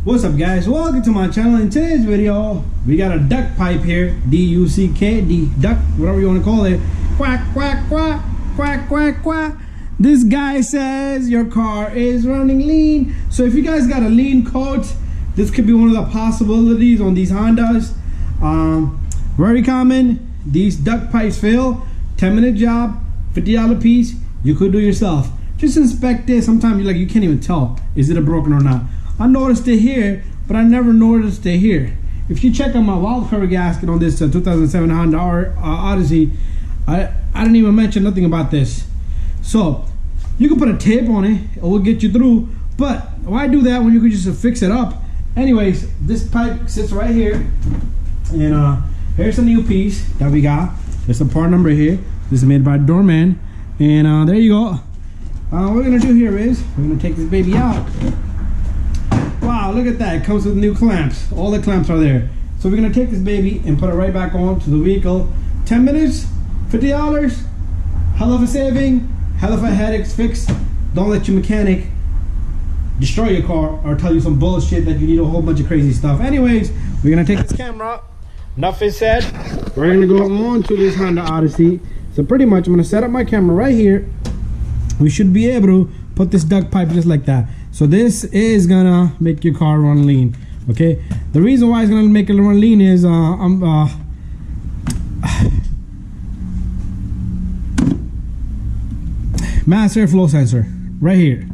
What's up, guys? Welcome to my channel. In today's video, we got a duck pipe here, D-U-C-K, D-Duck, whatever you want to call it. Quack, quack, quack, quack, quack, quack. This guy says your car is running lean. So if you guys got a lean coat, this could be one of the possibilities on these Hondas. Very common. These duck pipes fail. 10-minute job, $50 piece. You could do yourself. Just inspect it. Sometimes you can't even tell is it a broken or not. I noticed it here, but I never noticed it here. If you check out my valve cover gasket on this 2007 Honda Odyssey, I didn't even mention nothing about this. So you can put a tape on it, it will get you through. But why do that when you could just fix it up? Anyways, this pipe sits right here, and here's a new piece that we got. There's a part number here. This is made by Doorman, and there you go. What we're gonna do here is we're gonna take this baby out. Wow, look at that. It comes with new clamps. All the clamps are there. So we're gonna take this baby and put it right back on to the vehicle. 10 minutes, $50. Hell of a saving, hell of a headaches fix. Don't let your mechanic destroy your car or tell you some bullshit that you need a whole bunch of crazy stuff. Anyways, we're gonna take this camera. Enough is said. We're gonna go on to this Honda Odyssey. So pretty much I'm gonna set up my camera right here. We should be able to put this duct pipe just like that. So this is gonna make your car run lean. Okay, the reason why it's gonna make it run lean is mass airflow sensor right here.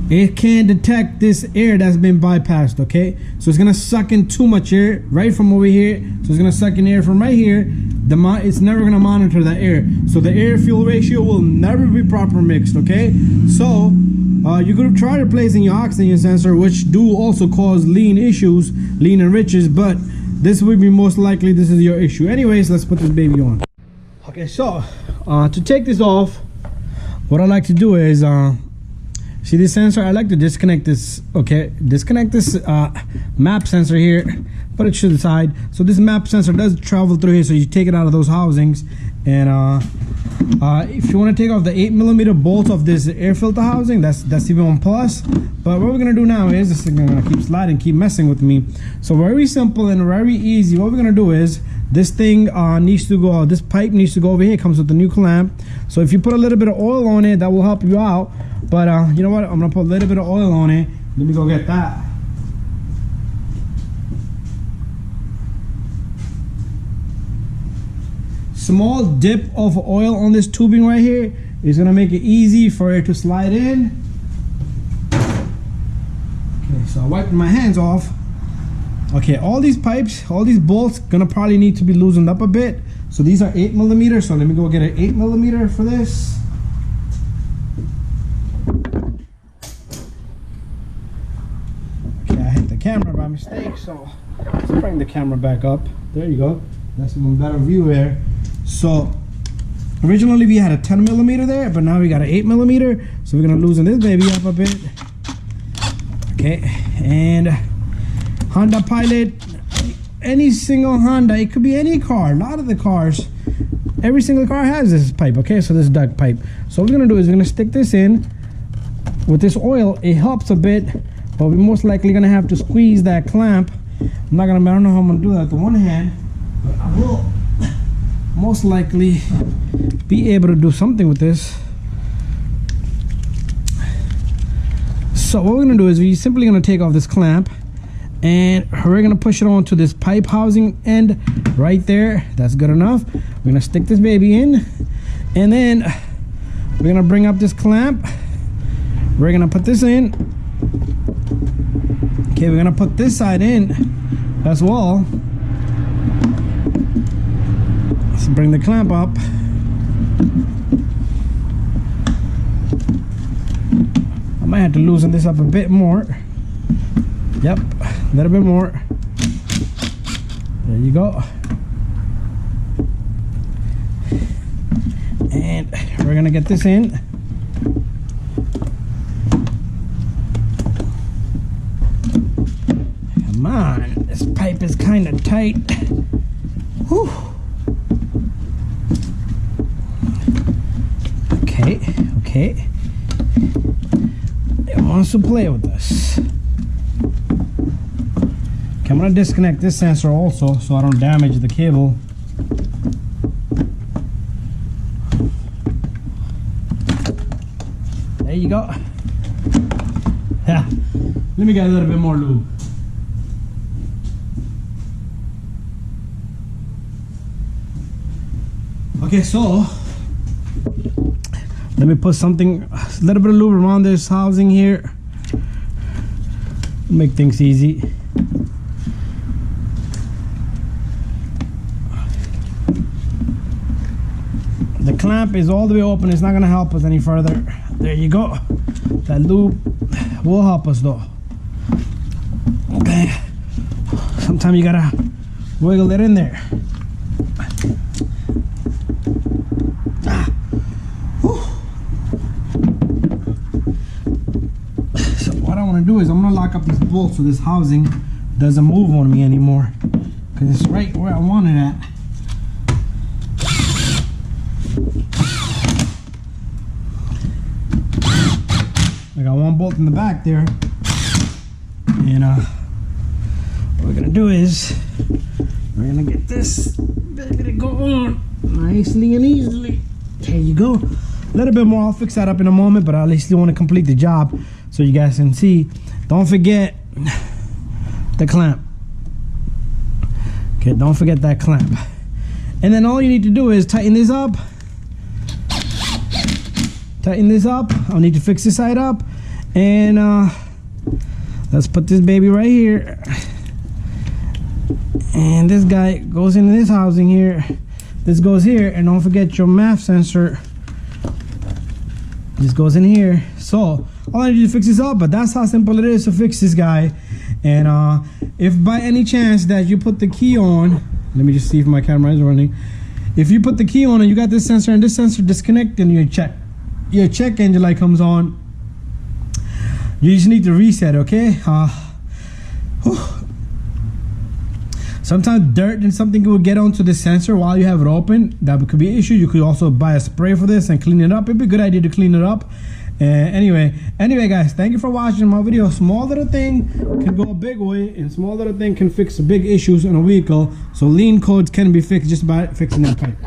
It can't detect this air that's been bypassed. Okay, so it's gonna suck in too much air right from over here. So it's gonna suck in air from right here. It's never gonna monitor that air, so the air fuel ratio will never be proper mixed. Okay, so you could try replacing your oxygen sensor, which do also cause lean issues, lean and riches, but this would be most likely this is your issue. Anyways, let's put this baby on. Okay, so to take this off, what I like to do is see this sensor, I like to disconnect this. Okay, disconnect this map sensor here, put it to the side. So this map sensor does travel through here, so you take it out of those housings. And if you want to take off the 8mm bolt of this air filter housing, that's even one plus. But what we're gonna do now is this thing is gonna keep sliding, keep messing with me. So very simple and very easy. What we're gonna do is this thing needs to go, this pipe needs to go over here. It comes with the new clamp. So if you put a little bit of oil on it, that will help you out. But you know what? I'm gonna put a little bit of oil on it. Let me go get that. Small dip of oil on this tubing right here is gonna make it easy for it to slide in. Okay, so I wiped my hands off. Okay, all these pipes, all these bolts gonna probably need to be loosened up a bit. So these are 8mm, so let me go get an 8mm for this. Okay, I hit the camera by mistake, so let's bring the camera back up. There you go. That's even better view there. So originally we had a 10mm there, but now we got an 8mm. So we're gonna loosen this baby up a bit. Okay, and Honda Pilot, any single Honda, it could be any car, a lot of the cars, every single car has this pipe. Okay, so this duct pipe. So what we're gonna do is we're gonna stick this in with this oil. It helps a bit, but we're most likely gonna have to squeeze that clamp. I don't know how I'm gonna do that with the one hand, but I will most likely be able to do something with this. So what we're gonna do is we're simply gonna take off this clamp and we're gonna push it onto this pipe housing end right there. That's good enough. We're gonna stick this baby in, and then we're gonna bring up this clamp. We're gonna put this in. Okay, we're gonna put this side in as well. Let's bring the clamp up. I might have to loosen this up a bit more. Yep, a little bit more. There you go. And we're gonna get this in. Come on, this pipe is kind of tight. Whew. Okay. It wants to play with us. Okay, I'm gonna disconnect this sensor also so I don't damage the cable. There you go. Yeah, let me get a little bit more lube. Okay, so let me put something, a little bit of lube around this housing here. Make things easy. The clamp is all the way open. It's not gonna help us any further. There you go. That lube will help us though. Okay. Sometimes you gotta wiggle it in there. So what I want to do is I'm gonna lock up these bolts so this housing doesn't move on me anymore, because it's right where I want it at. I got one bolt in the back there, and what we're gonna do is we're gonna get this baby to go on nicely and easily. There you go. A little bit more, I'll fix that up in a moment, but I at least want to complete the job so you guys can see. Don't forget the clamp. Okay, don't forget that clamp. And then all you need to do is tighten this up. Tighten this up. I'll need to fix this side up, and let's put this baby right here, and this guy goes into this housing here. This goes here, and don't forget your MAF sensor. This goes in here. So all I need to fix this up, but that's how simple it is to fix this guy. And if by any chance that you put the key on, let me just see if my camera is running. If you put the key on and you got this sensor and this sensor disconnected, and your check engine light comes on, you just need to reset. Okay. Sometimes dirt and something will get onto the sensor while you have it open. That could be an issue. You could also buy a spray for this and clean it up. It'd be a good idea to clean it up. Anyway guys, thank you for watching my video. Small little thing can go a big way, and small little thing can fix big issues in a vehicle. So lean codes can be fixed just by fixing that pipe.